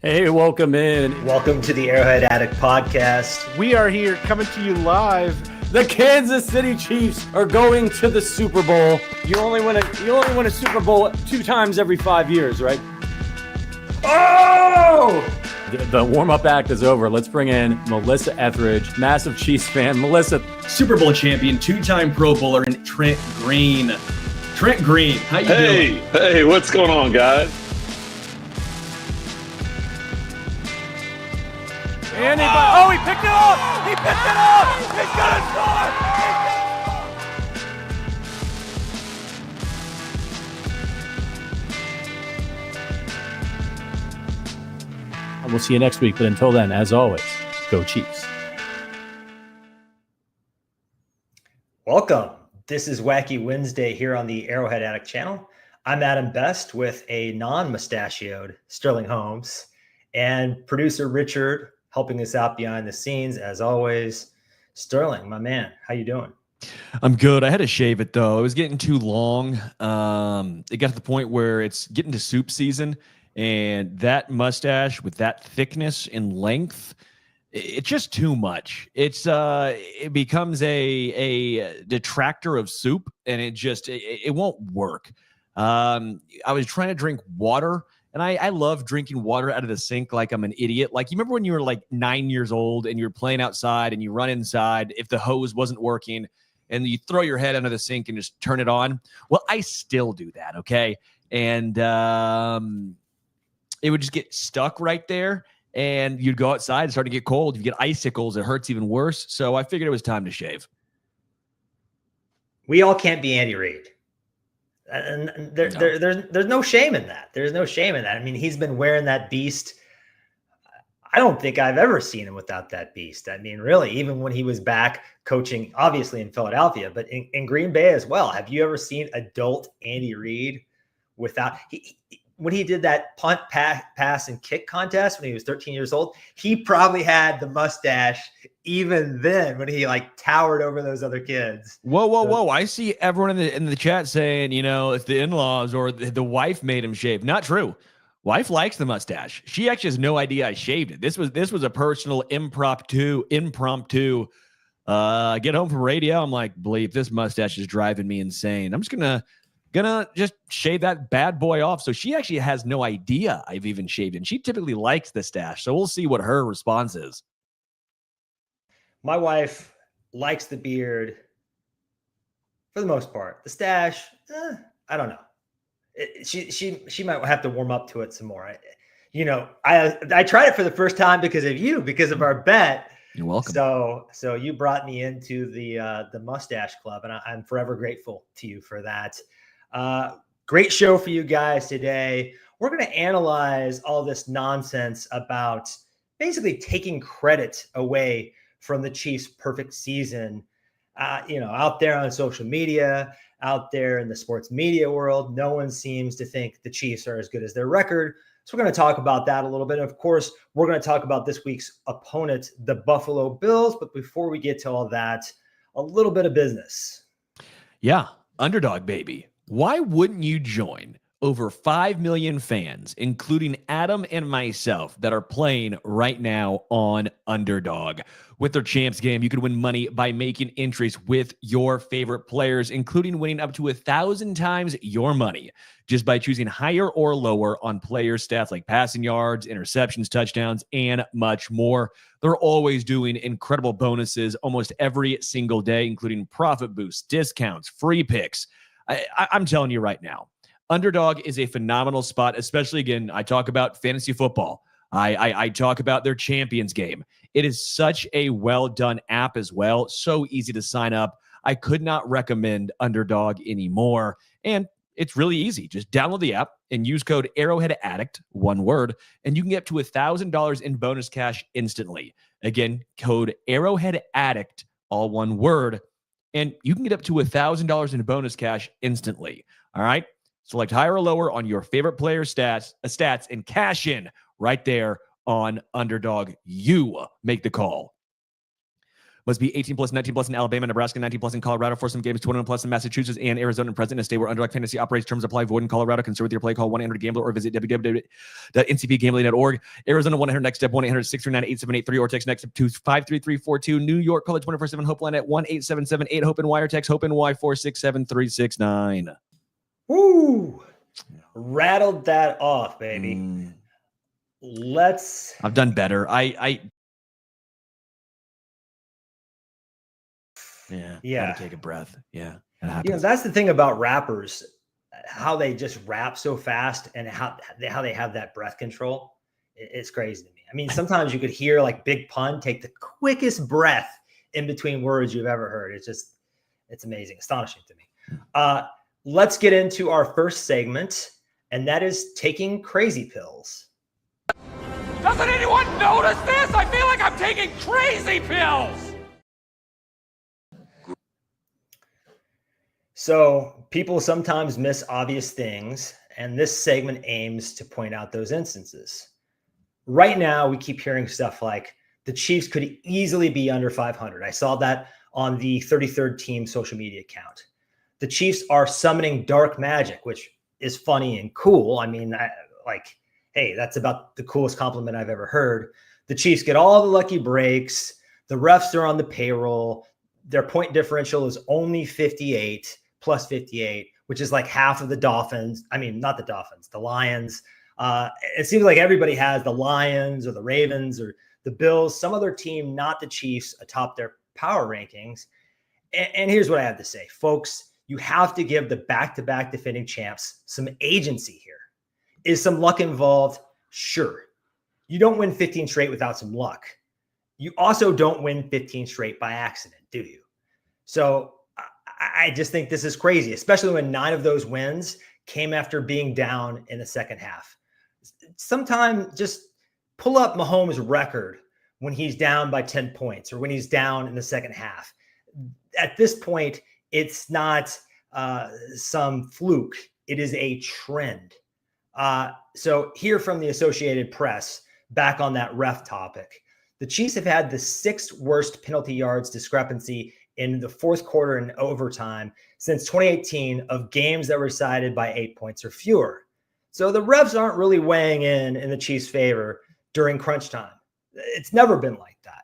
Hey, welcome in. Welcome to the Arrowhead Addict podcast. We are here coming to you live. The Kansas City Chiefs are going to the Super Bowl. You only win a Super Bowl 2 times every 5 years, right? Oh! The warm-up act is over. Let's bring in Melissa Etheridge, massive Chiefs fan. Melissa, Super Bowl champion, 2-time Pro Bowler, and Trent Green. Trent Green, how you doing? Hey, what's going on, guys? He picked it up! He picked it up! He's gonna score! and we'll see you next week. But until then, as always, go Chiefs. Welcome. This is Wacky Wednesday here on the Arrowhead Addict channel. I'm Adam Best with a non-mustachioed Sterling Holmes and producer Richard helping us out behind the scenes as always. Sterling, my man, how you doing? I'm good. I had to shave it though. It was getting too long. It got to the point where it's getting to soup season, and that mustache with that thickness and length, it's just too much. It becomes a detractor of soup, and it won't work. I was trying to drink water, and I love drinking water out of the sink like I'm an idiot. Like, you remember when you were like 9 years old and you're playing outside and you run inside if the hose wasn't working and you throw your head under the sink and just turn it on? Well, I still do that, okay? And it would just get stuck right there, and you'd go outside and start to get cold. You get icicles. It hurts even worse. So I figured it was time to shave. We all can't be Andy Reid. And there's no shame in that. There's no shame in that. I mean, he's been wearing that beast. I don't think I've ever seen him without that beast. I mean, really, even when he was back coaching, obviously in Philadelphia, but in Green Bay as well. Have you ever seen adult Andy Reid without when he did that punt, pass, and kick contest when he was 13 years old? He probably had the mustache even then when he like towered over those other kids. Whoa. I see everyone in the chat saying, it's the in-laws or the wife made him shave. Not true. Wife likes the mustache. She actually has no idea I shaved it. This was a personal impromptu. Get home from radio. I'm like, bleep, this mustache is driving me insane. I'm just gonna just shave that bad boy off. So she actually has no idea I've even shaved it. And she typically likes the stash. So we'll see what her response is. My wife likes the beard for the most part. The stash, I don't know. She might have to warm up to it some more. I tried it for the first time because of you, because of our bet. You're welcome. So you brought me into the mustache club, and I'm forever grateful to you for that. Great show for you guys today. We're going to analyze all this nonsense about basically taking credit away from the Chiefs' perfect season. Out there on social media, out there in the sports media world, no one seems to think the Chiefs are as good as their record. So we're going to talk about that a little bit. And of course, we're going to talk about this week's opponent, the Buffalo Bills. But before we get to all that, a little bit of business. Yeah, Underdog, baby. Why wouldn't you join over 5 million fans, including Adam and myself, that are playing right now on Underdog? With their champs game, you could win money by making entries with your favorite players, including winning up to 1,000 times your money just by choosing higher or lower on player stats like passing yards, interceptions, touchdowns, and much more. They're always doing incredible bonuses almost every single day, including profit boosts, discounts, free picks. I'm telling you right now, Underdog is a phenomenal spot, especially, again, I talk about fantasy football. I talk about their champions game. It is such a well-done app as well. So easy to sign up. I could not recommend Underdog anymore. And it's really easy. Just download the app and use code Arrowhead Addict, one word, and you can get up to $1,000 in bonus cash instantly. Again, code Arrowhead Addict, all one word, and you can get up to $1,000 in bonus cash instantly. All right? Select higher or lower on your favorite player stats and cash in right there on Underdog. You make the call. Must be 18 plus, 19 plus in Alabama, Nebraska, 19 plus in Colorado for some games, 21 plus in Massachusetts and Arizona, and present in a state where Underdog Fantasy operates. Terms apply. Void in Colorado. Concern with your play. Call 1-800-GAMBLER or visit www.ncpgambling.org. Arizona 1-800 next step 1-800-639-8783 or text next step to 53342. New York, call the 24/7 Hope line at 1-877-8 Hope and wire text Hope and Y 467-369. Woo! Rattled that off, baby. I've done better. Yeah. Gotta take a breath. Yeah. That's the thing about rappers, how they just rap so fast and how they have that breath control. It's crazy to me. I mean, sometimes you could hear like Big Pun take the quickest breath in between words you've ever heard. It's amazing, astonishing to me. Let's get into our first segment, and that is taking crazy pills. Doesn't anyone notice this? I feel like I'm taking crazy pills. So people sometimes miss obvious things, and this segment aims to point out those instances. Right now, we keep hearing stuff like the Chiefs could easily be under 500. I saw that on the 33rd team social media account. The Chiefs are summoning dark magic, which is funny and cool. I mean, hey, that's about the coolest compliment I've ever heard. The Chiefs get all the lucky breaks. The refs are on the payroll. Their point differential is only 58. Plus 58, which is like half of the Dolphins. I mean, not the Dolphins, the Lions. It seems like everybody has the Lions or the Ravens or the Bills, some other team, not the Chiefs, atop their power rankings. And here's what I have to say, folks. You have to give the back-to-back defending champs some agency here. Is some luck involved? Sure. You don't win 15 straight without some luck. You also don't win 15 straight by accident, do you? So I just think this is crazy, especially when 9 of those wins came after being down in the second half. Sometime just pull up Mahomes' record when he's down by 10 points or when he's down in the second half. At this point, it's not some fluke. It is a trend. So here from the Associated Press, back on that ref topic, the Chiefs have had the 6th worst penalty yards discrepancy in the fourth quarter and overtime since 2018 of games that were decided by 8 points or fewer. So the refs aren't really weighing in the Chiefs' favor during crunch time. It's never been like that.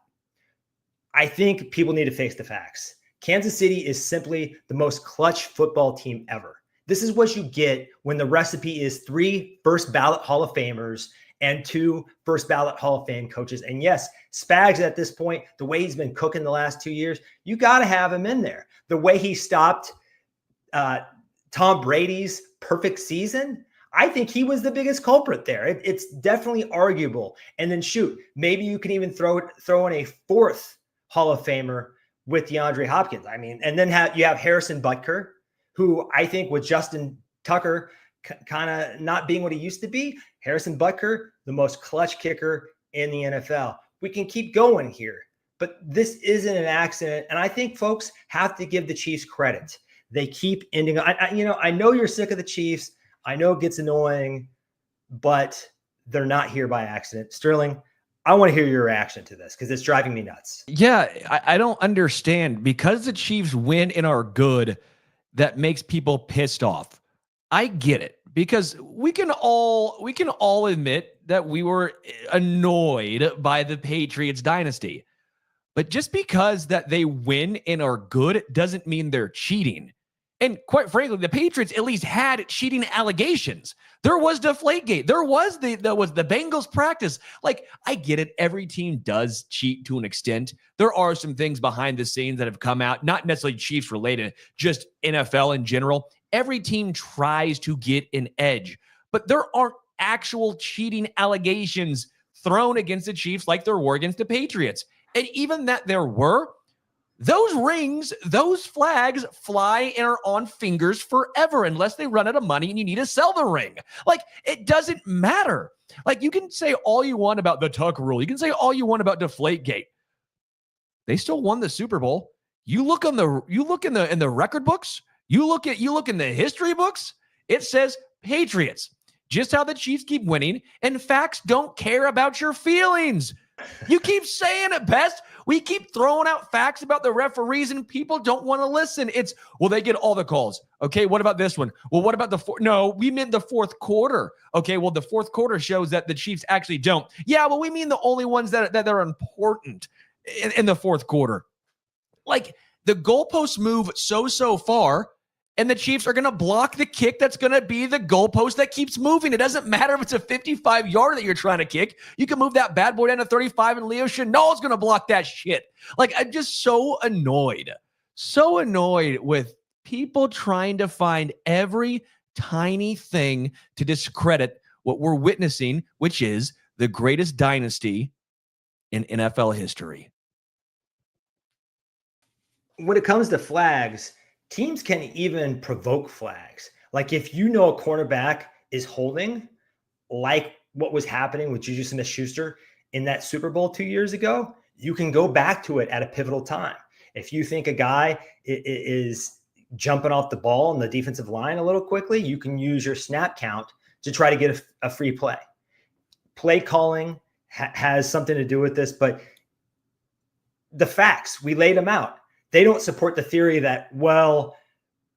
I think people need to face the facts. Kansas City is simply the most clutch football team ever. This is what you get when the recipe is 3 first ballot Hall of Famers and 2 first ballot Hall of Fame coaches. And yes, Spags at this point, the way he's been cooking the last 2 years, you got to have him in there. The way he stopped Tom Brady's perfect season, I think he was the biggest culprit there. It's definitely arguable. And then shoot, maybe you can even throw in a 4th Hall of Famer with DeAndre Hopkins. I mean, and then you have Harrison Butker, who I think with Justin Tucker kind of not being what he used to be, Harrison Butker, the most clutch kicker in the NFL. We can keep going here, but this isn't an accident. And I think folks have to give the Chiefs credit. They keep ending. I know you're sick of the Chiefs. I know it gets annoying, but they're not here by accident. Sterling, I want to hear your reaction to this because it's driving me nuts. Yeah, I don't understand. Because the Chiefs win and are good, that makes people pissed off. I get it, because we can all admit that we were annoyed by the Patriots dynasty. But just because that they win and are good doesn't mean they're cheating. And quite frankly, the Patriots at least had cheating allegations. There was Deflategate. There was the Bengals practice. Like, I get it. Every team does cheat to an extent. There are some things behind the scenes that have come out, not necessarily Chiefs related, just NFL in general. Every team tries to get an edge, but there aren't actual cheating allegations thrown against the Chiefs like there were against the Patriots. And even that there were, those rings, those flags fly and are on fingers forever unless they run out of money and you need to sell the ring. Like, it doesn't matter. Like, you can say all you want about the Tuck rule. You can say all you want about Deflategate. They still won the Super Bowl. You look in the record books. You look in the history books. It says Patriots. Just how the Chiefs keep winning, and facts don't care about your feelings. You keep saying it best. We keep throwing out facts about the referees and people don't want to listen. It's, well, they get all the calls. Okay, what about this one? Well, what about no, we meant the fourth quarter. Okay, well, the fourth quarter shows that the Chiefs actually don't. Yeah, well, we mean the only ones that are important in the fourth quarter. Like, the goalposts move so far, and the Chiefs are going to block the kick that's going to be the goalpost that keeps moving. It doesn't matter if it's a 55-yarder that you're trying to kick. You can move that bad boy down to 35, and Leo Chenal's going to block that shit. Like, I'm just so annoyed with people trying to find every tiny thing to discredit what we're witnessing, which is the greatest dynasty in NFL history. When it comes to flags, teams can even provoke flags. Like if you know a cornerback is holding, like what was happening with Juju Smith-Schuster in that Super Bowl 2 years ago, you can go back to it at a pivotal time. If you think a guy is jumping off the ball on the defensive line a little quickly, you can use your snap count to try to get a free play. Play calling has something to do with this, but the facts, we laid them out. They don't support the theory that, well,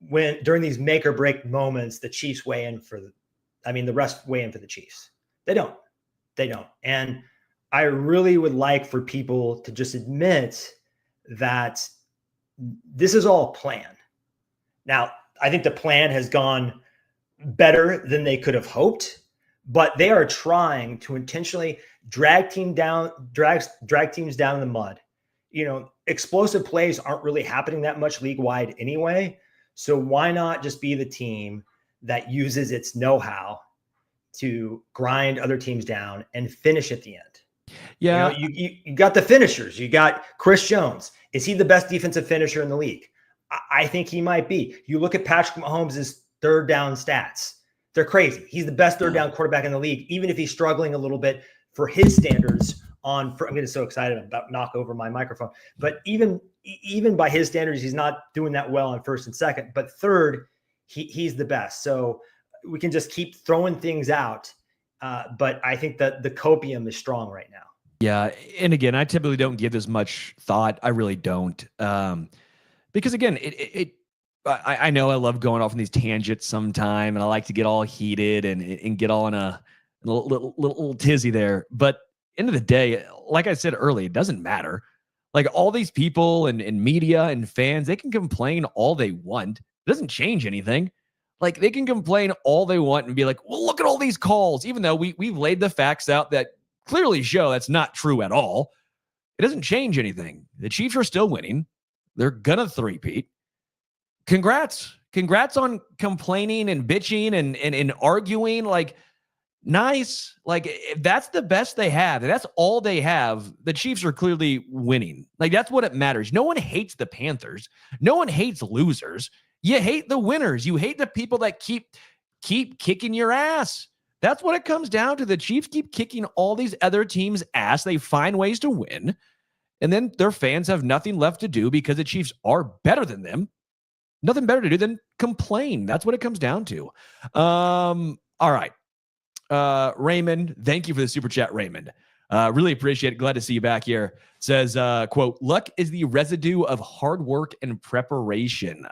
when during these make or break moments, the Chiefs weigh in the refs weigh in for the Chiefs. They don't. And I really would like for people to just admit that this is all a plan. Now, I think the plan has gone better than they could have hoped, but they are trying to intentionally drag teams down in the mud. You know, explosive plays aren't really happening that much league wide anyway. So why not just be the team that uses its know-how to grind other teams down and finish at the end? Yeah. You know, you got the finishers. You got Chris Jones. Is he the best defensive finisher in the league? I think he might be. You look at Patrick Mahomes' third down stats. They're crazy. He's the best third down quarterback in the league, even if he's struggling a little bit for his standards I'm getting so excited about knock over my microphone. But even by his standards, he's not doing that well on first and second. But third, he's the best. So we can just keep throwing things out. But I think that the copium is strong right now. Yeah. And again, I typically don't give this much thought. I really don't. Because again, I know I love going off on these tangents sometime, and I like to get all heated and get all in a little tizzy there. But end of the day, like I said earlier, it doesn't matter. Like all these people and media and fans, they can complain all they want. It doesn't change anything. Like they can complain all they want and be like, well, look at all these calls, even though we've laid the facts out that clearly show that's not true at all. It doesn't change anything. The Chiefs are still winning. They're gonna three-peat. Congrats on complaining and bitching and arguing. Like, nice. Like, if that's the best they have, if that's all they have, the Chiefs are clearly winning. Like, that's what it matters. No one hates the Panthers. No one hates losers. You hate the winners. You hate the people that keep kicking your ass. That's what it comes down to. The Chiefs keep kicking all these other teams' ass. They find ways to win. And then their fans have nothing left to do because the Chiefs are better than them. Nothing better to do than complain. That's what it comes down to. All right. Raymond, thank you for the super chat, Raymond. Really appreciate it. Glad to see you back here. Says, quote, luck is the residue of hard work and preparation.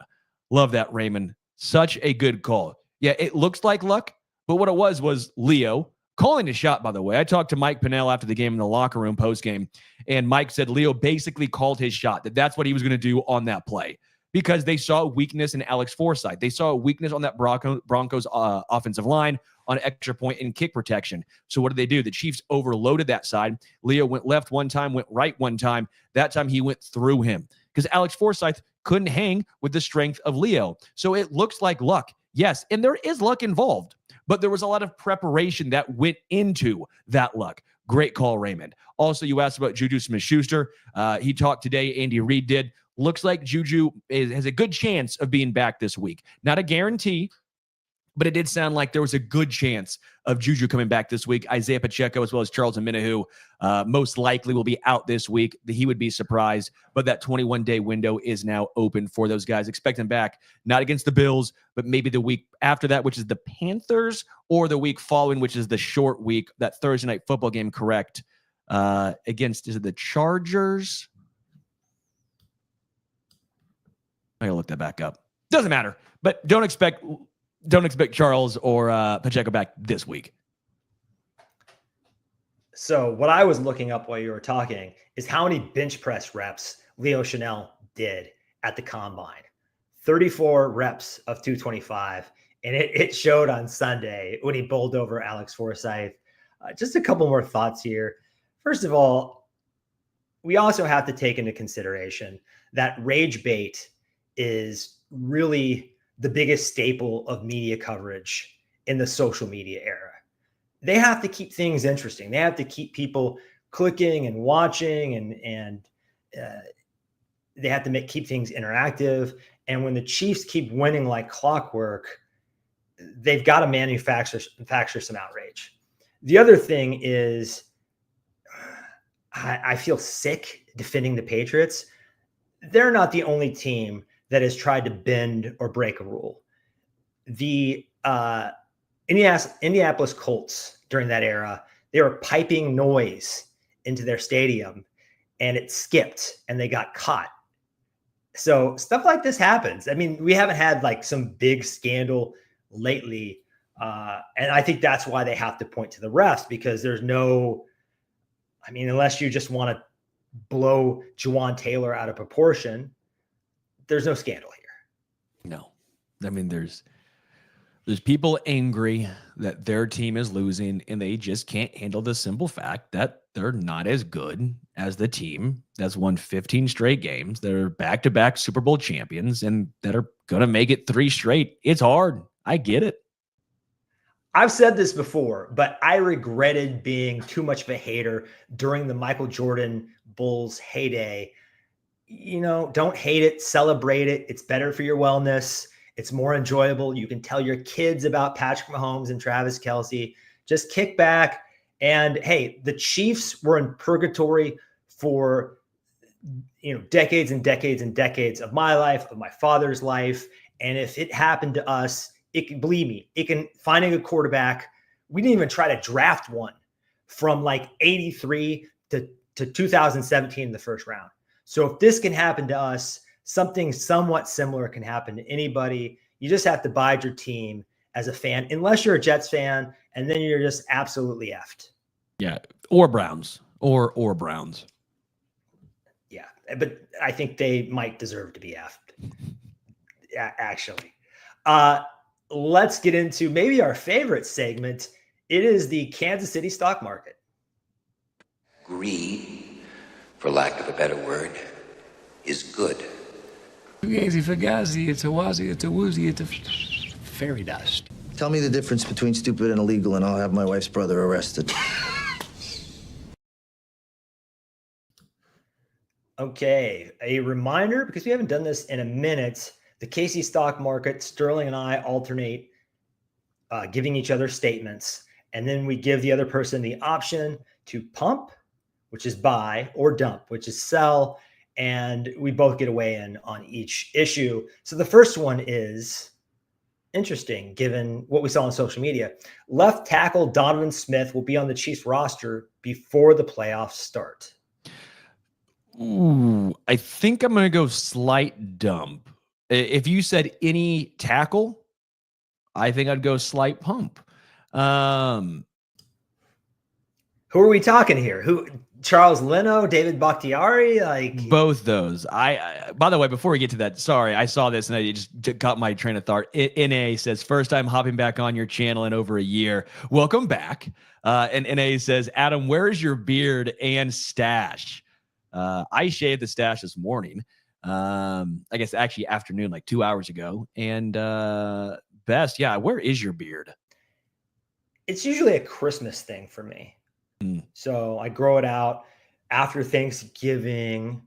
Love that, Raymond. Such a good call. Yeah, it looks like luck, but what it was Leo calling a shot, by the way. I talked to Mike Pennell after the game in the locker room post-game, and Mike said Leo basically called his shot, that's what he was going to do on that play. Because they saw a weakness in Alex Forsythe. They saw a weakness on that Broncos offensive line on extra point and kick protection. So what did they do? The Chiefs overloaded that side. Leo went left one time, went right one time. That time he went through him because Alex Forsythe couldn't hang with the strength of Leo. So it looks like luck. Yes, and there is luck involved, but there was a lot of preparation that went into that luck. Great call, Raymond. Also, you asked about Juju Smith-Schuster. He talked today. Andy Reid did. Looks like Juju has a good chance of being back this week. Not a guarantee, but it did sound like there was a good chance of Juju coming back this week. Isaiah Pacheco as well as Charles Omenihu most likely will be out this week. He would be surprised, but that 21-day window is now open for those guys. Expect them back, not against the Bills, but maybe the week after that, which is the Panthers, or the week following, which is the short week, that Thursday night football game, correct, against, is it the Chargers? I gotta look that back up. Doesn't matter. But don't expect Charles or Pacheco back this week. So what I was looking up while you were talking is how many bench press reps Leo Chanel did at the combine. 34 reps of 225. And it showed on Sunday when he bowled over Alex Forsyth. Just a couple more thoughts here. First of all, we also have to take into consideration that rage bait is really the biggest staple of media coverage in the social media era. They have to keep things interesting. They have to keep people clicking and watching, and they have to keep things interactive. And when the Chiefs keep winning like clockwork, they've got to manufacture some outrage. The other thing is, I feel sick defending the Patriots. They're not the only team that has tried to bend or break a rule. The Indianapolis Colts during that era, they were piping noise into their stadium and it skipped and they got caught. So stuff like this happens. I mean, we haven't had like some big scandal lately. And I think that's why they have to point to the refs, because there's unless you just want to blow Juwan Taylor out of proportion, there's no scandal here. No. I mean, there's people angry that their team is losing, and they just can't handle the simple fact that they're not as good as the team that's won 15 straight games, that are back-to-back Super Bowl champions, and that are going to make it 3 straight. It's hard. I get it. I've said this before, but I regretted being too much of a hater during the Michael Jordan Bulls heyday. Don't hate it, celebrate it. It's better for your wellness. It's more enjoyable. You can tell your kids about Patrick Mahomes and Travis Kelce. Just kick back. And hey, the Chiefs were in purgatory for decades and decades and decades of my life, of my father's life. And if it happened to us, believe me, finding a quarterback. We didn't even try to draft one from like 83 to 2017 in the first round. So if this can happen to us, something somewhat similar can happen to anybody. You just have to bide your team as a fan, unless you're a Jets fan, and then you're just absolutely effed. Yeah, or Browns, or Browns. Yeah, but I think they might deserve to be effed. Yeah, actually. Let's get into maybe our favorite segment. It is the Kansas City stock market. Greed, for lack of a better word, is good. Fugazi, Fugazi, it's a wazi, it's a woozy, it's a fairy dust. Tell me the difference between stupid and illegal, and I'll have my wife's brother arrested. Okay, a reminder, because we haven't done this in a minute, the KC stock market, Sterling and I alternate giving each other statements, and then we give the other person the option to pump, which is buy, or dump, which is sell, and we both get a weigh-in on each issue. So the first one is interesting, given what we saw on social media. Left tackle Donovan Smith will be on the Chiefs roster before the playoffs start. Ooh, I think I'm going to go slight dump. If you said any tackle, I think I'd go slight pump. Who are we talking here? Charles Leno, David Bakhtiari? Like both those. I by the way, before we get to that, sorry, I saw this and I just got my train of thought. NA says, first time hopping back on your channel in over a year. Welcome back. And NA says, Adam, where is your beard and stash? I shaved the stash this morning. I guess actually afternoon, like 2 hours ago. And Best, yeah, where is your beard? It's usually a Christmas thing for me. So I grow it out after Thanksgiving.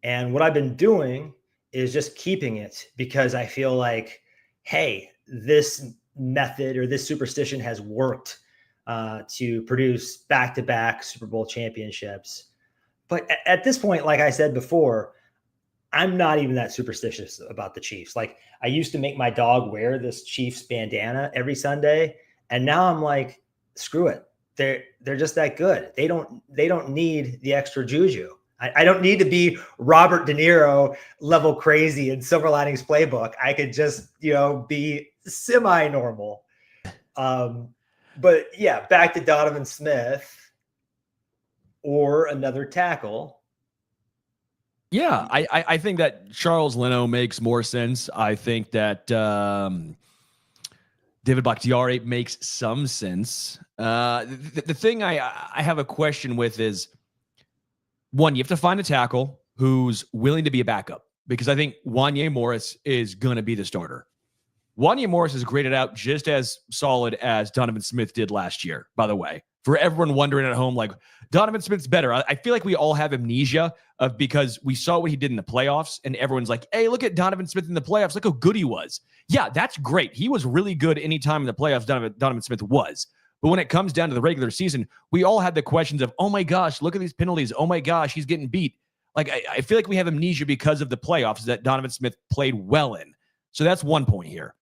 And what I've been doing is just keeping it because I feel like, hey, this method or this superstition has worked to produce back-to-back Super Bowl championships. But at this point, like I said before, I'm not even that superstitious about the Chiefs. Like I used to make my dog wear this Chiefs bandana every Sunday. And now I'm like, screw it. They're just that good. They don't need the extra juju. I don't need to be Robert De Niro level crazy in Silver Linings Playbook. I could just, be semi-normal. But yeah, back to Donovan Smith or another tackle. Yeah, I think that Charles Leno makes more sense. I think that David Bakhtiari makes some sense. The thing I have a question with is, one, you have to find a tackle who's willing to be a backup, because I think Wanya Morris is going to be the starter. Wanya Morris is graded out just as solid as Donovan Smith did last year, by the way. For everyone wondering at home, like, Donovan Smith's better. I feel like we all have amnesia because we saw what he did in the playoffs, and everyone's like, hey, look at Donovan Smith in the playoffs. Look how good he was. Yeah, that's great. He was really good anytime in the playoffs Donovan Smith was. But when it comes down to the regular season, we all had the questions of, oh my gosh, look at these penalties. Oh my gosh, he's getting beat. Like, I feel like we have amnesia because of the playoffs that Donovan Smith played well in. So that's one point here.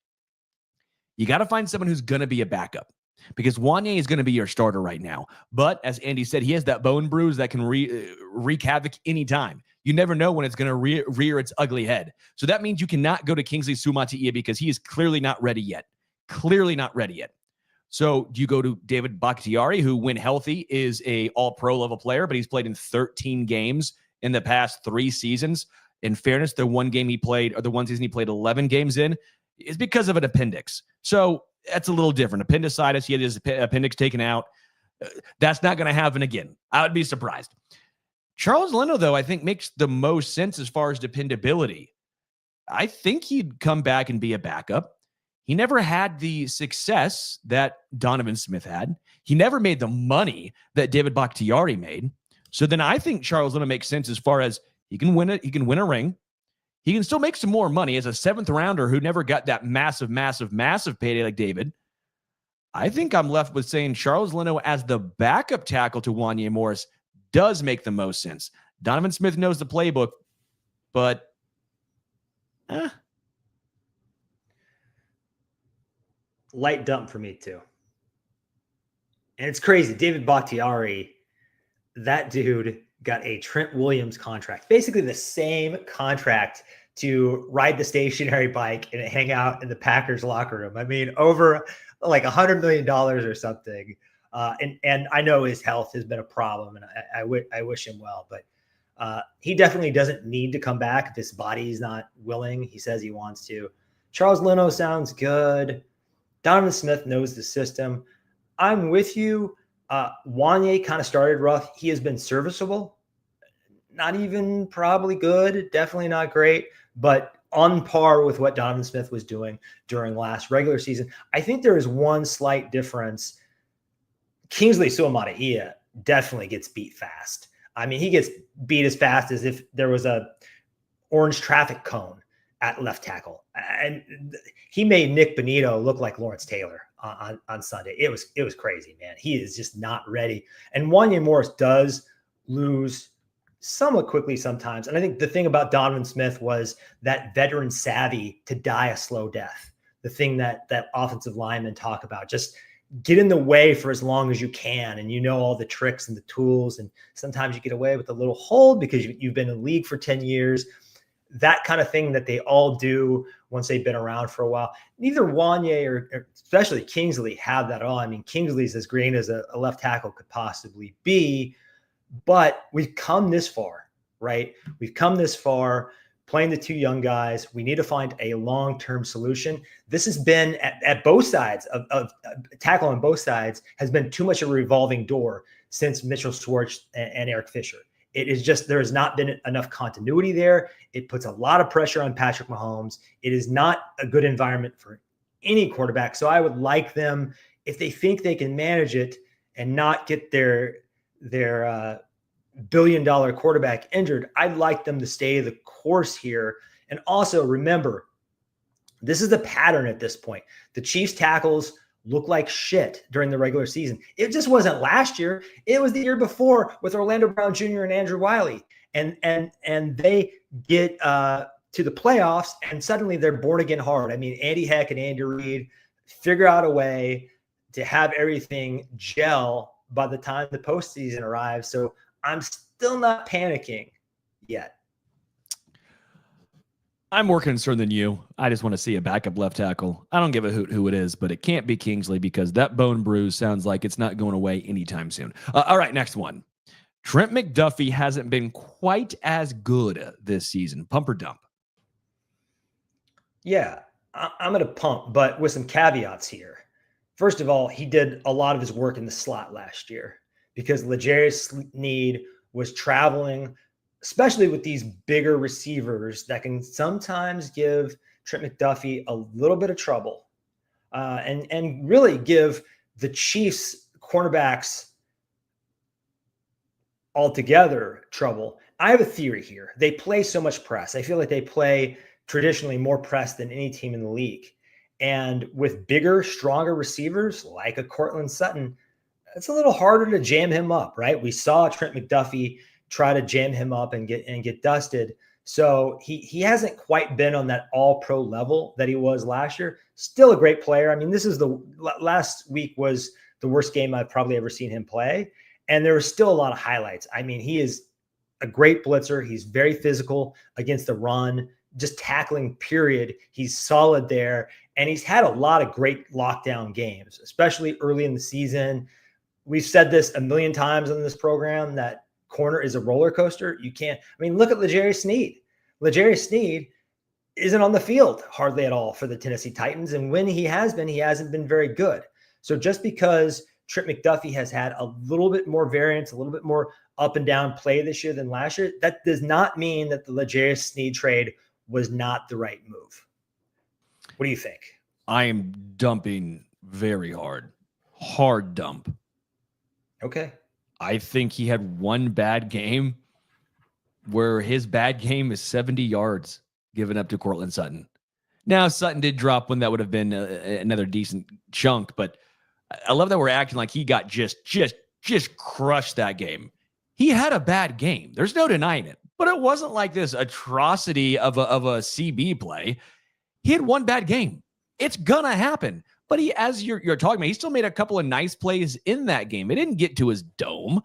You got to find someone who's going to be a backup, because Wanya is going to be your starter right now. But as Andy said, he has that bone bruise that can wreak havoc anytime. You never know when it's going to rear its ugly head. So that means you cannot go to Kingsley Suamataia because he is clearly not ready yet. Clearly not ready yet. So do you go to David Bakhtiari, who, when healthy, is a all-pro level player, but he's played in 13 games in the past 3 seasons? In fairness, the one game he played, or the one season he played 11 games in, is because of an appendix. So that's a little different. Appendicitis, he had his appendix taken out. That's not going to happen again. I would be surprised. Charles Leno, though, I think makes the most sense as far as dependability. I think he'd come back and be a backup. He never had the success that Donovan Smith had. He never made the money that David Bakhtiari made. So then I think Charles Leno makes sense as far as he can win it. He can win a ring. He can still make some more money as a 7th rounder who never got that massive payday like David. I think I'm left with saying Charles Leno as the backup tackle to Wanya Morris does make the most sense. Donovan Smith knows the playbook, but light dump for me too. And it's crazy. David Bakhtiari, that dude got a Trent Williams contract, basically the same contract to ride the stationary bike and hang out in the Packers locker room. I mean, over like $100 million or something. And I know his health has been a problem, and I wish him well, but he definitely doesn't need to come back if his body's not willing. He says he wants to. Charles Leno sounds good. Donovan Smith knows the system. I'm with you. Wanya kind of started rough. He has been serviceable. Not even probably good. Definitely not great, but on par with what Donovan Smith was doing during last regular season. I think there is one slight difference. Kingsley Suamataia definitely gets beat fast. I mean, he gets beat as fast as if there was a orange traffic cone at left tackle. And he made Nick Bonito look like Lawrence Taylor on Sunday. It was crazy, man. He is just not ready. And Wanya Morris does lose somewhat quickly sometimes. And I think the thing about Donovan Smith was that veteran savvy to die a slow death. The thing that offensive linemen talk about, just get in the way for as long as you can. And you know all the tricks and the tools. And sometimes you get away with a little hold because you've been in the league for 10 years. That kind of thing that they all do once they've been around for a while. Neither Wanya or especially Kingsley have that at all. I mean, Kingsley's as green as a left tackle could possibly be, but we've come this far, right? We've come this far playing the two young guys. We need to find a long-term solution. This has been at both sides of tackle on both sides has been too much of a revolving door since Mitchell Schwartz and Eric Fisher. It is just, there has not been enough continuity there. It puts a lot of pressure on Patrick Mahomes. It is not a good environment for any quarterback. So I would like them, if they think they can manage it and not get their billion-dollar quarterback injured, I'd like them to stay the course here. And also remember, this is the pattern at this point. The Chiefs tackles look like shit during the regular season. It just wasn't last year. It was the year before with Orlando Brown Jr. and Andrew Wiley. And they get to the playoffs and suddenly they're born again hard. I mean, Andy Heck and Andy Reid figure out a way to have everything gel by the time the postseason arrives. So I'm still not panicking yet. I'm more concerned than you. I just want to see a backup left tackle. I don't give a hoot who it is, but it can't be Kingsley because that bone bruise sounds like it's not going away anytime soon. All right, next one. Trent McDuffie hasn't been quite as good this season. Pump or dump? Yeah, I'm going to pump, but with some caveats here. First of all, he did a lot of his work in the slot last year because L'Jarius Sneed was traveling, especially with these bigger receivers that can sometimes give Trent McDuffie a little bit of trouble and really give the Chiefs cornerbacks altogether trouble. I have a theory here. They play so much press. I feel like they play traditionally more press than any team in the league. And with bigger, stronger receivers like a Courtland Sutton, it's a little harder to jam him up, right? We saw Trent McDuffie try to jam him up and get dusted. So he hasn't quite been on that all-pro level that he was last year. Still a great player. I mean, this is last week was the worst game I've probably ever seen him play. And there was still a lot of highlights. I mean, he is a great blitzer. He's very physical against the run, just tackling, period. He's solid there. And he's had a lot of great lockdown games, especially early in the season. We've said this a million times on this program that corner is a roller coaster. You can't, I mean, look at L'Jarius Sneed. L'Jarius Sneed isn't on the field hardly at all for the Tennessee Titans. And when he has been, he hasn't been very good. So just because Trent McDuffie has had a little bit more variance, a little bit more up and down play this year than last year, that does not mean that the L'Jarius Sneed trade was not the right move. What do you think? I am dumping very hard. Hard dump. Okay. I think he had one bad game where his bad game is 70 yards given up to Courtland Sutton. Now, Sutton did drop one that would have been another decent chunk, but I love that we're acting like he got just crushed that game. He had a bad game. There's no denying it, but it wasn't like this atrocity of a CB play. He had one bad game. It's gonna happen. But he, as you're talking about, he still made a couple of nice plays in that game. It didn't get to his dome.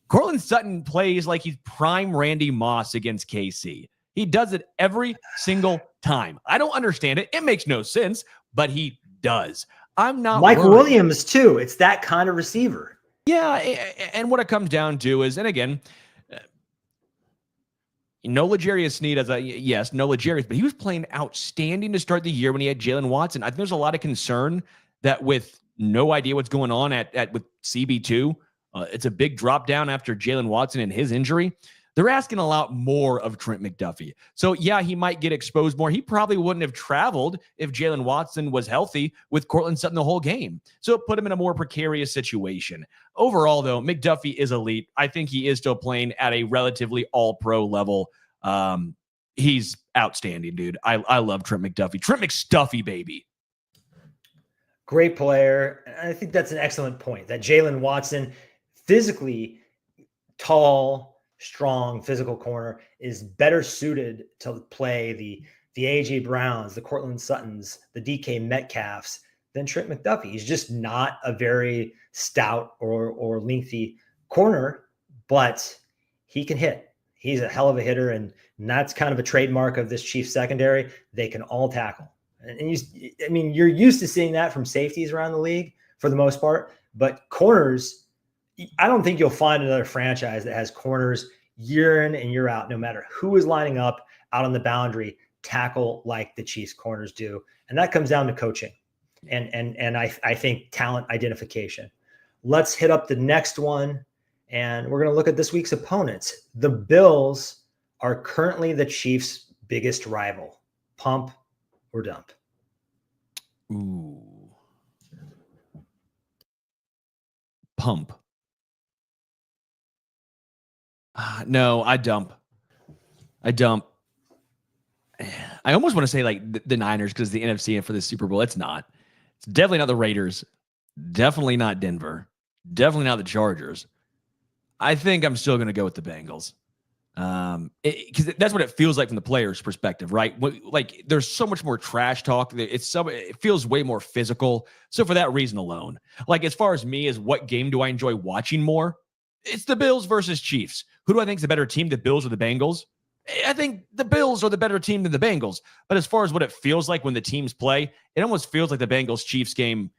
Courtland Sutton plays like he's prime Randy Moss against KC. He does it every single time. I don't understand it. It makes no sense, but he does. I'm not Mike worried. Williams, too. It's that kind of receiver. Yeah, and what it comes down to is, and again, no L'Jarius Sneed as no L'Jarius, but he was playing outstanding to start the year when he had Jalen Watson. I think there's a lot of concern that with no idea what's going on with CB2, it's a big drop down after Jalen Watson and his injury. They're asking a lot more of Trent McDuffie. So, yeah, he might get exposed more. He probably wouldn't have traveled if Jalen Watson was healthy with Courtland Sutton the whole game. So it put him in a more precarious situation. Overall, though, McDuffie is elite. I think he is still playing at a relatively all-pro level. He's outstanding, dude. I love Trent McDuffie. Trent McStuffie, baby. Great player. I think that's an excellent point, that Jalen Watson, physically tall, strong, physical corner, is better suited to play the A.J. Browns, the Courtland Suttons, the DK Metcalfs than Trent McDuffie. He's just not a very stout or lengthy corner, but he can hit. He's a hell of a hitter, and that's kind of a trademark of this Chiefs secondary. They can all tackle. And you're used to seeing that from safeties around the league for the most part, but corners, I don't think you'll find another franchise that has corners year in and year out, no matter who is lining up out on the boundary, tackle like the Chiefs corners do. And that comes down to coaching and I think talent identification. Let's hit up the next one, and we're going to look at this week's opponents. The Bills are currently the Chiefs' biggest rival. Pump or dump? Ooh. Pump. No, I dump. I almost want to say like the Niners because the NFC and for the Super Bowl. It's not. It's definitely not the Raiders. Definitely not Denver. Definitely not the Chargers. I think I'm still going to go with the Bengals. Because that's what it feels like from the players' perspective, right? Like there's so much more trash talk. It feels way more physical. So for that reason alone, like as far as me as what game do I enjoy watching more? It's the Bills versus Chiefs. Who do I think is a better team, the Bills or the Bengals? I think the Bills are the better team than the Bengals. But as far as what it feels like when the teams play, it almost feels like the Bengals-Chiefs game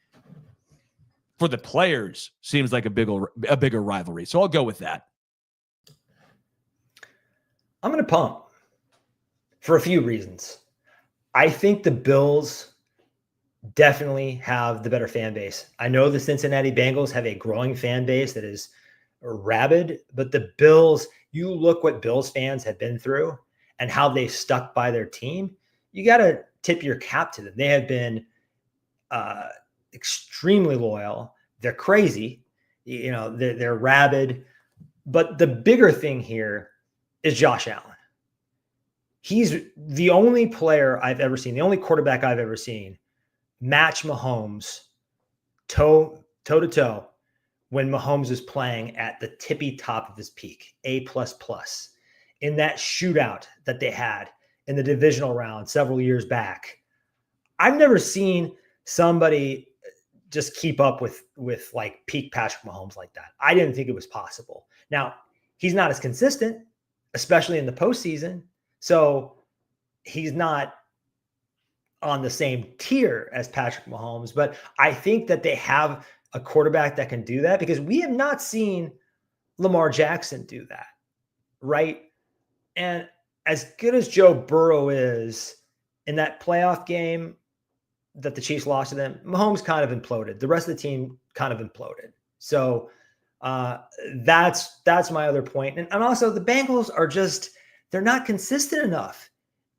for the players seems like a bigger rivalry. So I'll go with that. I'm going to pump for a few reasons. I think the Bills definitely have the better fan base. I know the Cincinnati Bengals have a growing fan base that is rabid, but the Bills, you look what Bills fans have been through and how they stuck by their team. You got to tip your cap to them. They have been extremely loyal. They're crazy. You know, they're rabid. But the bigger thing here is Josh Allen. He's the only player I've ever seen, the only quarterback I've ever seen match Mahomes toe to toe when Mahomes was playing at the tippy top of his peak, A++, in that shootout that they had in the divisional round several years back. I've never seen somebody just keep up with like peak Patrick Mahomes like that. I didn't think it was possible. Now, he's not as consistent, especially in the postseason. So he's not on the same tier as Patrick Mahomes, but I think that they have a quarterback that can do that because we have not seen Lamar Jackson do that, right? And as good as Joe Burrow is in that playoff game that the Chiefs lost to them, Mahomes kind of imploded. The rest of the team kind of imploded. So that's my other point. And also the Bengals are just, they're not consistent enough.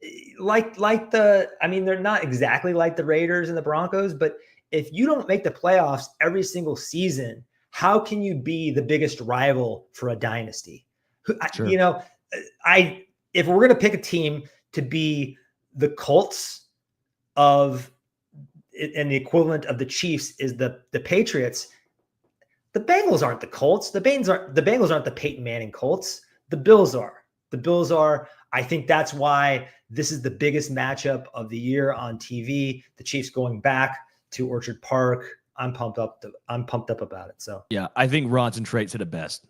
They're not exactly like the Raiders and the Broncos, but if you don't make the playoffs every single season, how can you be the biggest rival for a dynasty? Sure. You know, if we're going to pick a team to be the Colts of, and the equivalent of the Chiefs is the Patriots, the Bengals aren't the Colts. The Bengals aren't the Peyton Manning Colts. The Bills are. The Bills are. I think that's why this is the biggest matchup of the year on TV. The Chiefs going back to Orchard Park. I'm pumped up about it. So yeah, I think Rods and Trait said it best.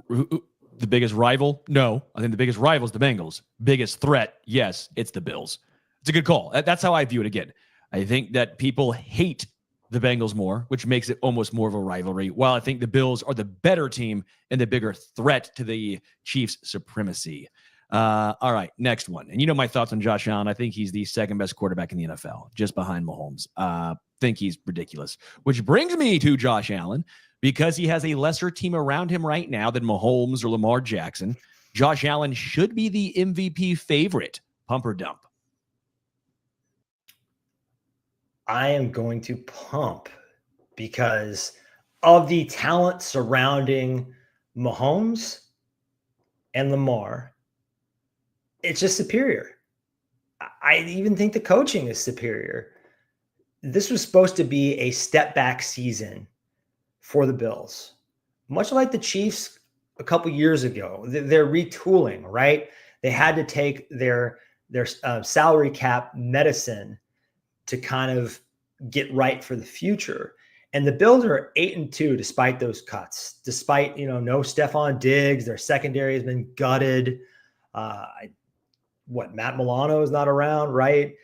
The biggest rival? No, I think the biggest rival is the Bengals. Biggest threat? Yes, it's the Bills. It's a good call. That's how I view it again. I think that people hate the Bengals more, which makes it almost more of a rivalry, while I think the Bills are the better team and the bigger threat to the Chiefs' supremacy. All right, next one. And you know my thoughts on Josh Allen. I think he's the second best quarterback in the NFL, just behind Mahomes. Think he's ridiculous. Which brings me to Josh Allen, because he has a lesser team around him right now than Mahomes or Lamar Jackson. Josh Allen should be the MVP favorite. Pump or dump? I am going to pump because of the talent surrounding Mahomes and Lamar. It's just superior. I even think the coaching is superior. This was supposed to be a step back season for the Bills, much like the Chiefs a couple years ago. They're retooling, right? They had to take their salary cap medicine to kind of get right for the future. And the Bills are 8-2 despite those cuts, despite, no Stephon Diggs. Their secondary has been gutted. Matt Milano is not around, right?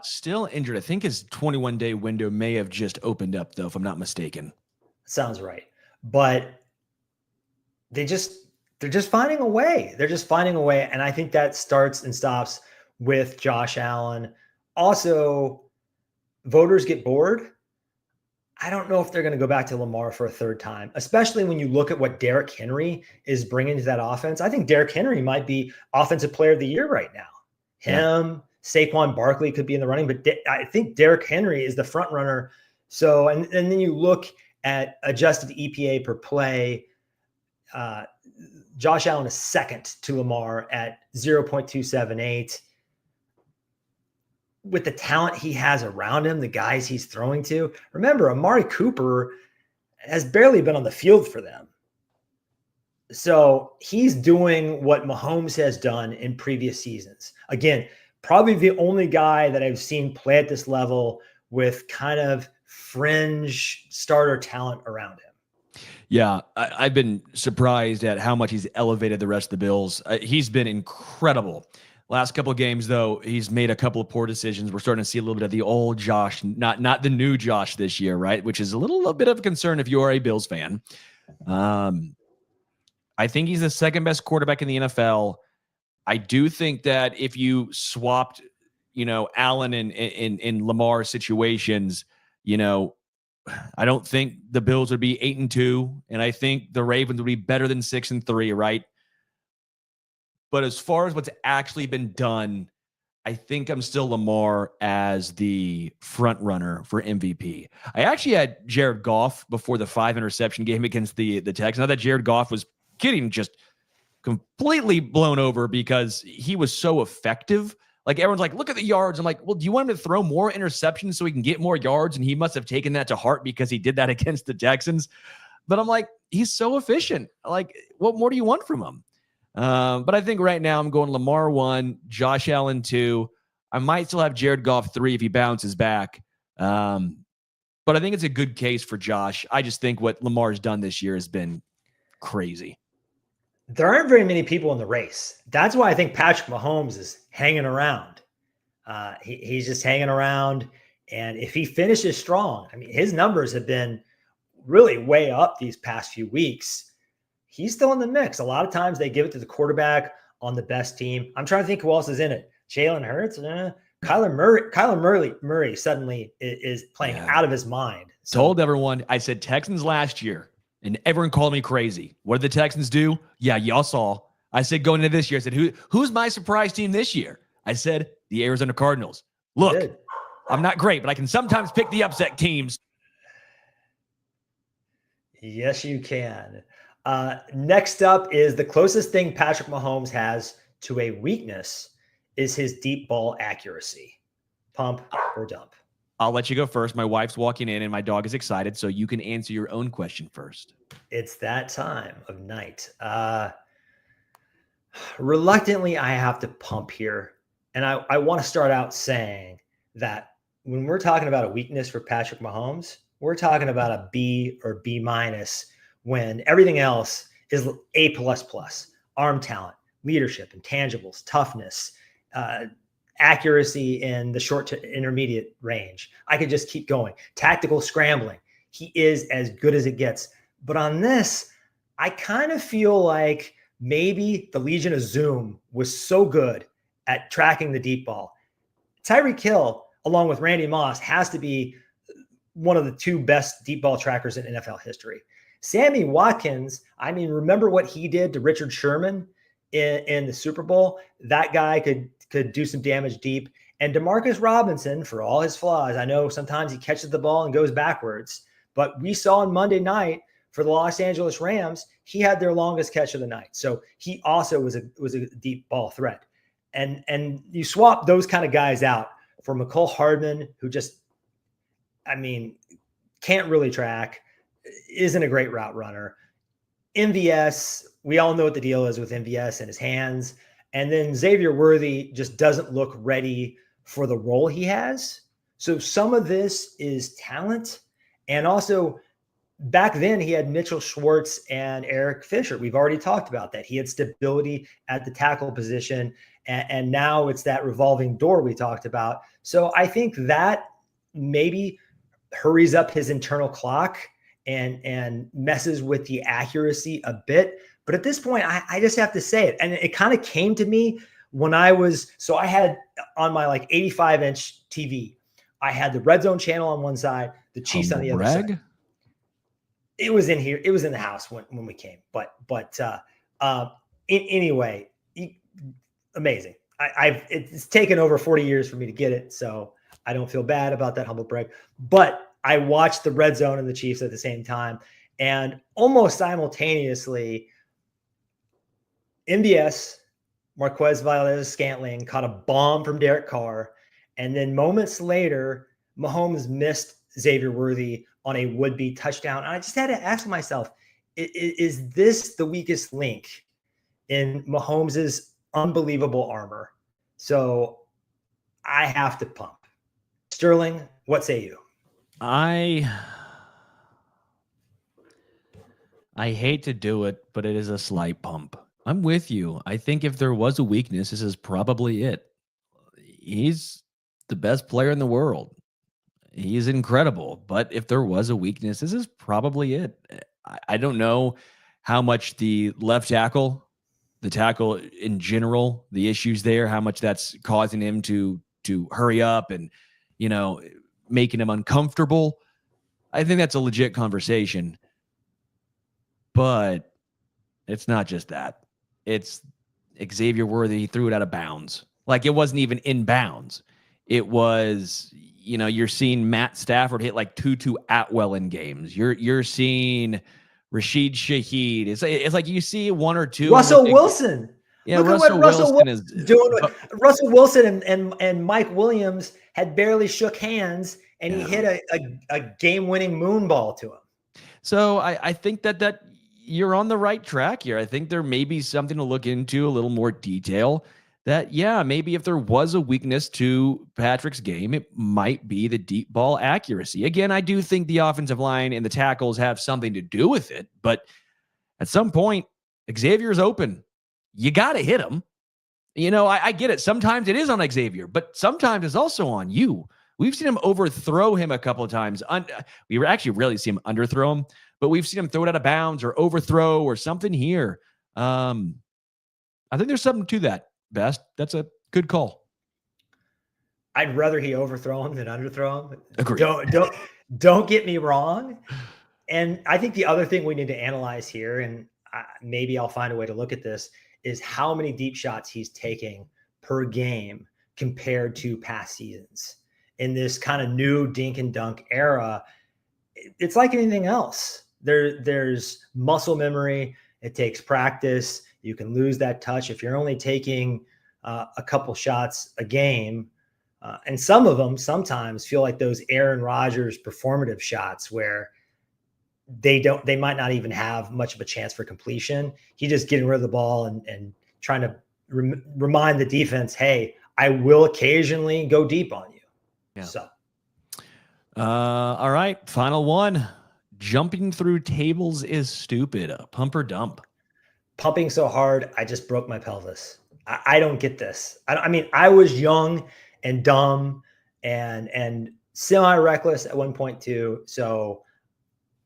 Still injured. I think his 21-day window may have just opened up, though, if I'm not mistaken. Sounds right. But they're just finding a way. They're just finding a way. And I think that starts and stops with Josh Allen. Also, voters get bored. I don't know if they're going to go back to Lamar for a third time, especially when you look at what Derrick Henry is bringing to that offense. I think Derrick Henry might be Offensive Player of the Year right now. Saquon Barkley could be in the running, but I think Derrick Henry is the front runner. So, and then you look at adjusted EPA per play. Josh Allen is second to Lamar at 0.278. With the talent he has around him, the guys he's throwing to. Remember, Amari Cooper has barely been on the field for them. So he's doing what Mahomes has done in previous seasons. Again, probably the only guy that I've seen play at this level with kind of fringe starter talent around him. Yeah, I've been surprised at how much he's elevated the rest of the Bills. He's been incredible. Last couple of games, though, he's made a couple of poor decisions. We're starting to see a little bit of the old Josh, not the new Josh this year, right? Which is a little bit of a concern if you are a Bills fan. I think he's the second best quarterback in the NFL. I do think that if you swapped, Allen in Lamar situations, I don't think the Bills would be 8-2, and I think the Ravens would be better than 6-3, right? But as far as what's actually been done, I think I'm still Lamar as the front runner for MVP. I actually had Jared Goff before the 5-interception game against the Texans. Now that Jared Goff was getting just completely blown over because he was so effective. Like, everyone's like, look at the yards. I'm like, well, do you want him to throw more interceptions so he can get more yards? And he must have taken that to heart because he did that against the Texans. But I'm like, he's so efficient. Like, what more do you want from him? But I think right now I'm going Lamar 1, Josh Allen 2. I might still have Jared Goff 3 if he bounces back. But I think it's a good case for Josh. I just think what Lamar's done this year has been crazy. There aren't very many people in the race. That's why I think Patrick Mahomes is hanging around. He's just hanging around. And if he finishes strong, I mean, his numbers have been really way up these past few weeks. He's still in the mix. A lot of times they give it to the quarterback on the best team. I'm trying to think who else is in it. Jalen Hurts, Kyler Murray suddenly is playing out of his mind. So, told everyone, I said Texans last year, and everyone called me crazy. What did the Texans do? Yeah, y'all saw. I said going into this year, I said, who's my surprise team this year? I said the Arizona Cardinals. Look, I'm not great, but I can sometimes pick the upset teams. Yes, you can. Next up is the closest thing Patrick Mahomes has to a weakness is his deep ball accuracy. Pump or dump? I'll let you go first. My wife's walking in and my dog is excited, so you can answer your own question first. It's that time of night. Reluctantly, I have to pump here. And I want to start out saying that when we're talking about a weakness for Patrick Mahomes, we're talking about a B or B minus when everything else is A++, arm talent, leadership, intangibles, toughness, accuracy in the short to intermediate range. I could just keep going. Tactical scrambling. He is as good as it gets. But on this, I kind of feel like maybe the Legion of Zoom was so good at tracking the deep ball. Tyreek Hill, along with Randy Moss, has to be one of the two best deep ball trackers in NFL history. Sammy Watkins, I mean, remember what he did to Richard Sherman in the Super Bowl? That guy could do some damage deep. And Demarcus Robinson, for all his flaws, I know sometimes he catches the ball and goes backwards, but we saw on Monday night for the Los Angeles Rams, he had their longest catch of the night. So he also was a deep ball threat. And you swap those kind of guys out for McCole Hardman, who just, I mean, can't really track, isn't a great route runner. MVS, we all know what the deal is with MVS and his hands. And then Xavier Worthy just doesn't look ready for the role he has. So some of this is talent. And also back then he had Mitchell Schwartz and Eric Fisher. We've already talked about that. He had stability at the tackle position. And now it's that revolving door we talked about. So I think that maybe hurries up his internal clock and messes with the accuracy a bit. But at this point, I just have to say it. And it kind of came to me when I had on my 85-inch TV, I had the Red Zone channel on one side, the Chiefs on the other side. It was in here. It was in the house when we came. But anyway, amazing. It's taken over 40 years for me to get it. So I don't feel bad about that humble brag. But I watched the Red Zone and the Chiefs at the same time. And almost simultaneously, MVS, Marquez Valdes-Scantling, caught a bomb from Derek Carr. And then moments later, Mahomes missed Xavier Worthy on a would-be touchdown. And I just had to ask myself, is this the weakest link in Mahomes' unbelievable armor? So I have to pump. Sterling, what say you? I I hate to do it, but it is a slight pump. I'm with you. I think if there was a weakness, this is probably it. He's the best player in the world. He's incredible. But if there was a weakness, this is probably it. I don't know how much the left tackle, the tackle in general, the issues there, how much that's causing him to hurry up and, making him uncomfortable. I think that's a legit conversation. But it's not just that. It's Xavier Worthy. He threw it out of bounds. Like, it wasn't even in bounds. It was, you're seeing Matt Stafford hit like Tutu Atwell in games. You're seeing Rashid Shaheed. It's like you see one or two. Russell Wilson. Yeah, Look Russell at what Russell Wilson Wilson is doing. Russell Wilson and Mike Williams had barely shook hands, and he hit a game-winning moon ball to him. So I think that you're on the right track here. I think there may be something to look into, a little more detail. That, maybe if there was a weakness to Patrick's game, it might be the deep ball accuracy. Again, I do think the offensive line and the tackles have something to do with it, but at some point, Xavier's open. You got to hit him. I get it. Sometimes it is on Xavier, but sometimes it's also on you. We've seen him overthrow him a couple of times. We actually rarely see him underthrow him, but we've seen him throw it out of bounds or overthrow or something here. I think there's something to that. Best. That's a good call. I'd rather he overthrow him than underthrow him. Agreed. Don't get me wrong. And I think the other thing we need to analyze here, and maybe I'll find a way to look at this, is how many deep shots he's taking per game compared to past seasons. In this kind of new dink and dunk era, it's like anything else. There's muscle memory. It takes practice. You can lose that touch if you're only taking a couple shots a game. And some of them sometimes feel like those Aaron Rodgers performative shots where they might not even have much of a chance for completion. He just getting rid of the ball and trying to remind the defense, hey, I will occasionally go deep on you. Yeah. So, all right. Final one. Jumping through tables is stupid. Pump or dump? Pumping so hard, I just broke my pelvis. I don't get this. I mean, I was young and dumb and semi-reckless at one point too. So,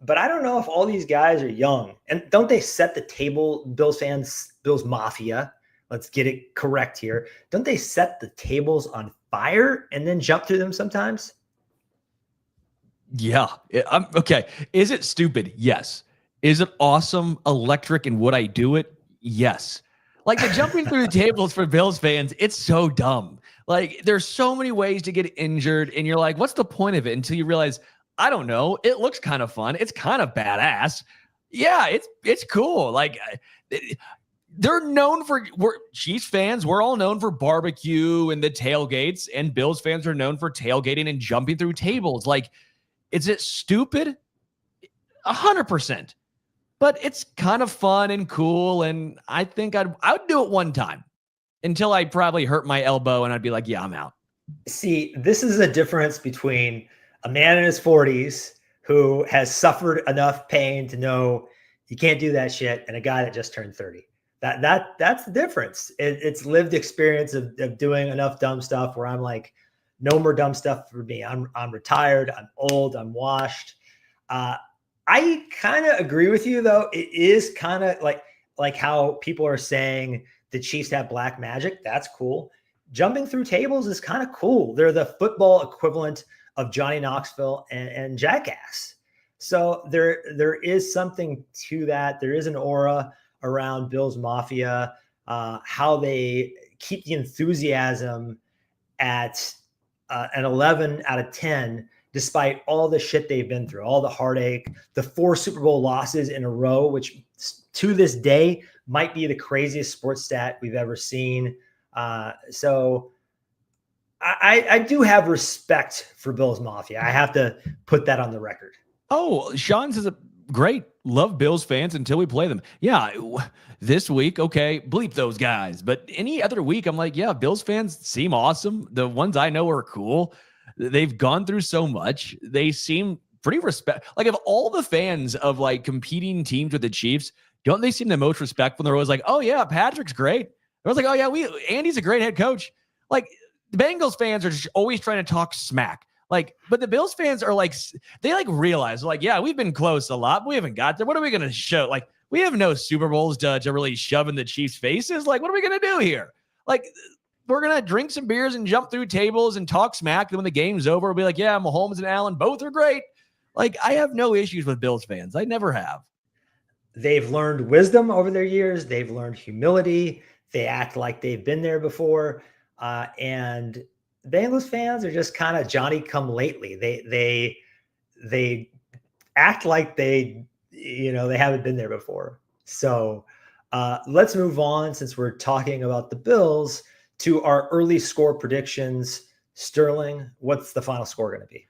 but I don't know if all these guys are young. And don't they set the table, Bills fans, Bills Mafia? Let's get it correct here. Don't they set the tables on fire and then jump through them sometimes? Yeah. Okay. Is it stupid? Yes. Is it awesome, electric, and would I do it? Yes. Like, the jumping through the tables for Bills fans, it's so dumb. Like, there's so many ways to get injured, and you're like, what's the point of it? Until you realize, I don't know, it looks kind of fun. It's kind of badass. Yeah, it's cool. Like, they're known we're Chiefs fans. We're all known for barbecue and the tailgates, and Bills fans are known for tailgating and jumping through tables. Like, is it stupid? 100%. But it's kind of fun and cool, and I think I would do it one time until I probably hurt my elbow, and I'd be like, yeah, I'm out. See, this is a difference between a man in his 40s who has suffered enough pain to know you can't do that shit, and a guy that just turned 30. That's the difference. It's lived experience of doing enough dumb stuff where I'm like, no more dumb stuff for me. I'm retired. I'm old. I'm washed. I kind of agree with you, though. It is kind of like how people are saying the Chiefs have black magic. That's cool. Jumping through tables is kind of cool. They're the football equivalent of Johnny Knoxville and Jackass. So there is something to that. There is an aura around Bills Mafia, how they keep the enthusiasm at an 11 out of 10, despite all the shit they've been through, all the heartache, the 4 Super Bowl losses in a row, which to this day might be the craziest sports stat we've ever seen. So I do have respect for Bills Mafia. I have to put that on the record. Oh, Sean says, great. Love Bills fans until we play them. Yeah, this week, okay, bleep those guys. But any other week, I'm like, yeah, Bills fans seem awesome. The ones I know are cool. They've gone through so much. They seem pretty respect. Like, of all the fans of like competing teams with the Chiefs, don't they seem the most respectful? They're always like, "Oh yeah, Patrick's great." I was like, "Oh yeah, Andy's a great head coach." Like, the Bengals fans are just always trying to talk smack. Like, but the Bills fans are like, they like realize, like, yeah, we've been close a lot, but we haven't got there. What are we going to show? Like, we have no Super Bowls to really shove in the Chiefs' faces. Like, what are we going to do here? Like, we're going to drink some beers and jump through tables and talk smack. And when the game's over, we'll be like, yeah, Mahomes and Allen both are great. Like, I have no issues with Bills fans. I never have. They've learned wisdom over their years. They've learned humility. They act like they've been there before. And Bengals fans are just kind of Johnny come lately. They act like they haven't been there before. So let's move on, since we're talking about the Bills, to our early score predictions. Sterling, what's the final score going to be?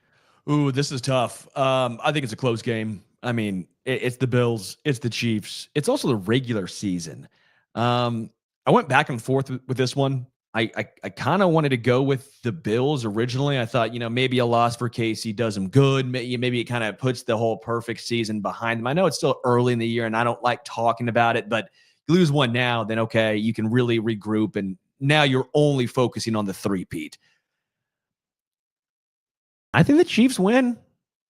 Ooh, this is tough. I think it's a close game. I mean, it's the Bills, it's the Chiefs. It's also the regular season. I went back and forth with this one. I kind of wanted to go with the Bills originally. I thought, maybe a loss for Casey does them good. Maybe it kind of puts the whole perfect season behind them. I know it's still early in the year and I don't like talking about it, but you lose one now, then okay, you can really regroup. And now you're only focusing on the three-peat. I think the Chiefs win.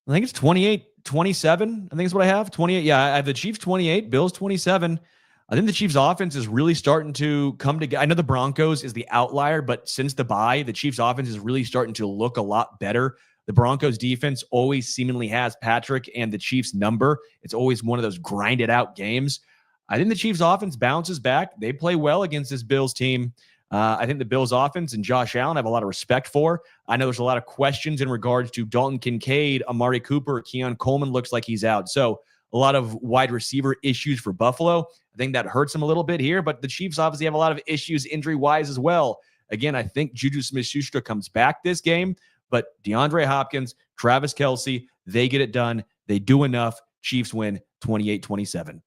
I think it's 28-27. I think is what I have. 28. Yeah, I have the Chiefs 28, Bills 27. I think the Chiefs offense is really starting to come together. I know the Broncos is the outlier, but since the bye, the Chiefs offense is really starting to look a lot better. The Broncos defense always seemingly has Patrick and the Chiefs number. It's always one of those grinded out games. I think the Chiefs offense bounces back. They play well against this Bills team. I think the Bills offense and Josh Allen I have a lot of respect for. I know there's a lot of questions in regards to Dalton Kincaid, Amari Cooper, Keon Coleman looks like he's out. So a lot of wide receiver issues for Buffalo. I think that hurts them a little bit here, but the Chiefs obviously have a lot of issues injury-wise as well. Again, I think Juju Smith-Schuster comes back this game, but DeAndre Hopkins, Travis Kelce, they get it done. They do enough. Chiefs win 28-27.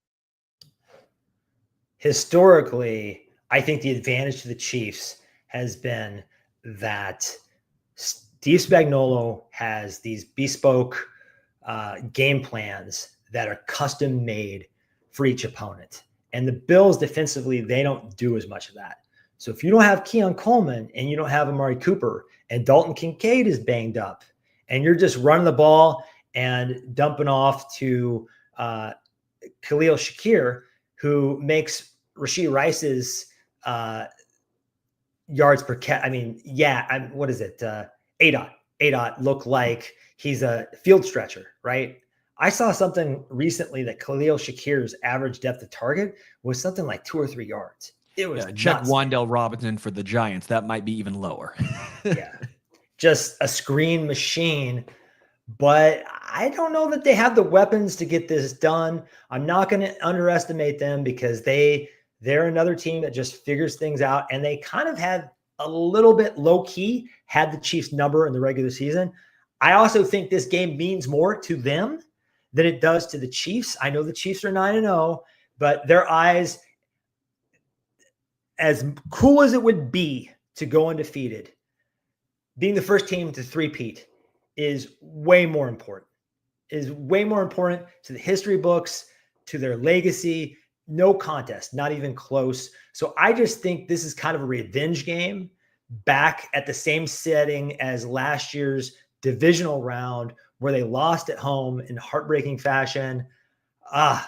Historically, I think the advantage to the Chiefs has been that Steve Spagnuolo has these bespoke game plans that are custom made for each opponent. And the Bills defensively, they don't do as much of that. So if you don't have Keon Coleman and you don't have Amari Cooper and Dalton Kincaid is banged up and you're just running the ball and dumping off to Khalil Shakir, who makes Rashee Rice's yards per catch. What is it? ADOT look like he's a field stretcher, right? I saw something recently that Khalil Shakir's average depth of target was something like 2 or 3 yards. It was check Wan'Dale Robinson for the Giants. That might be even lower. Yeah, just a screen machine. But I don't know that they have the weapons to get this done. I'm not going to underestimate them because they're another team that just figures things out, and they kind of had a little bit low key had the Chiefs number in the regular season. I also think this game means more to them than it does to the Chiefs. I know the Chiefs are 9-0, but their eyes, as cool as it would be to go undefeated, being the first team to three-peat is way more important. Is way more important to the history books, to their legacy. No contest, not even close. So I just think this is kind of a revenge game back at the same setting as last year's divisional round where they lost at home in heartbreaking fashion. I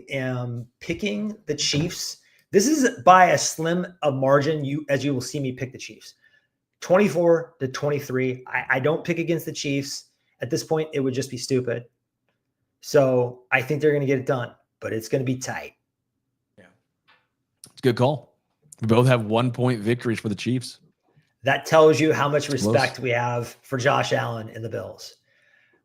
am picking the Chiefs. This is by a slim a margin, as you will see me pick the Chiefs. 24-23. I don't pick against the Chiefs. At this point, it would just be stupid. So I think they're going to get it done, but it's going to be tight. Yeah, it's a good call. We both have 1-point victories for the Chiefs. That tells you how much respect we have for Josh Allen and the Bills.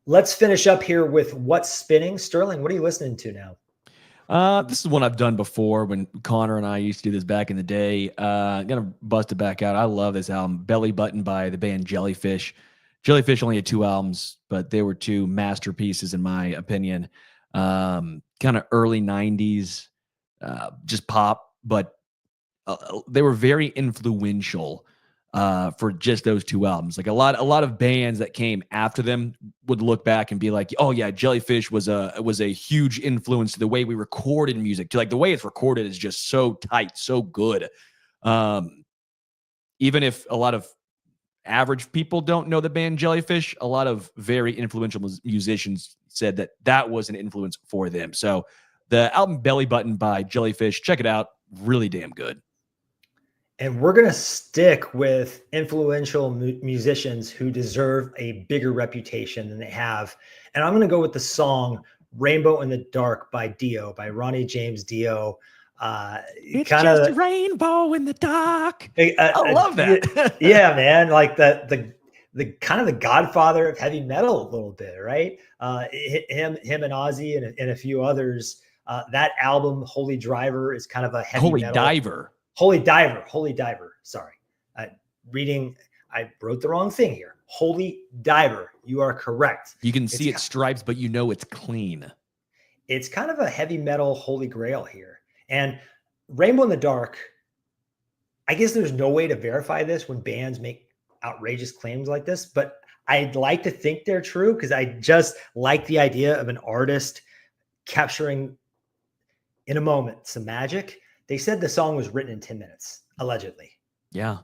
Let's finish up here with what's spinning. Sterling, what are you listening to now? This is one I've done before when Connor and I used to do this back in the day. Gonna bust it back out. I love this album, Belly Button by the band Jellyfish. Jellyfish only had 2 albums, but they were 2 masterpieces in my opinion. Kind of early 90s, just pop, but they were very influential for just those two albums. Like a lot of bands that came after them would look back and be like, oh yeah, Jellyfish was a huge influence to the way we recorded music. To like the way it's recorded is just so tight, so good. Even if a lot of average people don't know the band Jellyfish, a lot of very influential musicians said that was an influence for them. So the album Belly Button by Jellyfish, check it out. Really damn good. And we're going to stick with influential musicians who deserve a bigger reputation than they have. And I'm going to go with the song Rainbow in the Dark by Dio, by Ronnie James Dio. It's just a rainbow in the dark. I love that. Yeah, man. Like the kind of the godfather of heavy metal a little bit, right? Him and Ozzy and a few others. That album, Holy Driver, is kind of a heavy Holy metal. Holy Diver. Sorry. I wrote the wrong thing here. Holy Diver. You are correct. You can see its stripes, but you know it's clean. It's kind of a heavy metal holy grail here. And Rainbow in the Dark, I guess there's no way to verify this when bands make outrageous claims like this, but I'd like to think they're true because I just like the idea of an artist capturing in a moment some magic. They said the song was written in 10 minutes, allegedly. Yeah.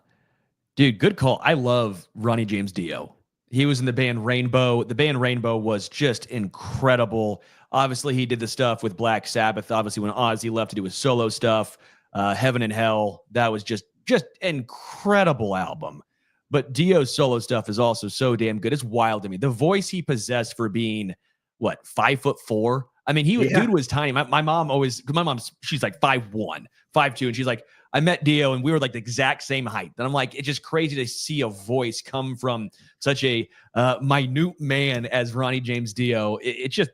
Dude, good call. I love Ronnie James Dio. He was in the band Rainbow. The band Rainbow was just incredible. Obviously, he did the stuff with Black Sabbath. Obviously, when Ozzy left to do his solo stuff, Heaven and Hell, that was just incredible album. But Dio's solo stuff is also so damn good. It's wild to me. The voice he possessed for being, 5'4"? I mean, dude was tiny. My mom she's like 5'1", 5'2", and she's like, I met Dio and we were like the exact same height. And I'm like, it's just crazy to see a voice come from such a minute man as Ronnie James Dio. It's just,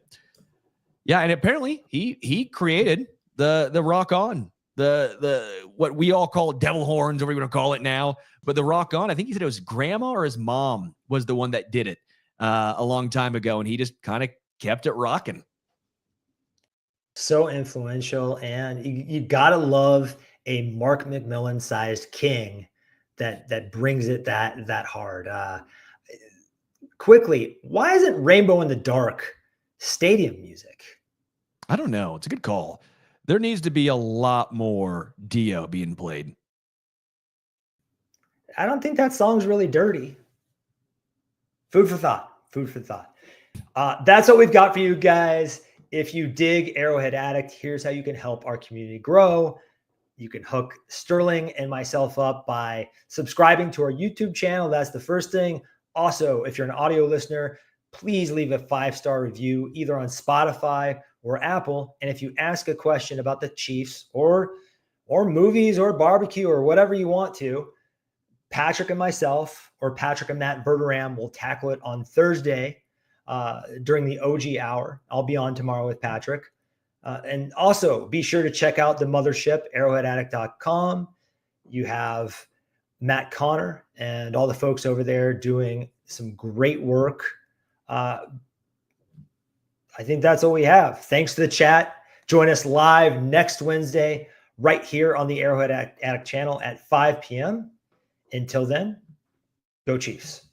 yeah. And apparently he created the Rock On, the what we all call devil horns, or we want to call it now. But the Rock On, I think he said it was grandma or his mom was the one that did it a long time ago, and he just kind of kept it rocking. So influential, and you gotta love a Mark McMillan sized king that brings it that hard. Quickly, why isn't Rainbow in the Dark stadium music? I don't know. It's a good call. There needs to be a lot more Dio being played. I don't think that song's really dirty. Food for thought. That's what we've got for you guys. If you dig Arrowhead Addict, here's how you can help our community grow. You can hook Sterling and myself up by subscribing to our YouTube channel. That's the first thing. Also, if you're an audio listener, please leave a 5-star review either on Spotify or Apple. And if you ask a question about the Chiefs or movies or barbecue or whatever you want to, Patrick and myself, or Patrick and Matt Verderam, will tackle it on Thursday during the OG hour. I'll be on tomorrow with Patrick. And also be sure to check out the mothership, arrowheadaddict.com. You have Matt Connor and all the folks over there doing some great work. I think that's all we have. Thanks to the chat. Join us live next Wednesday right here on the Arrowhead Addict channel at 5 p.m. Until then, go Chiefs.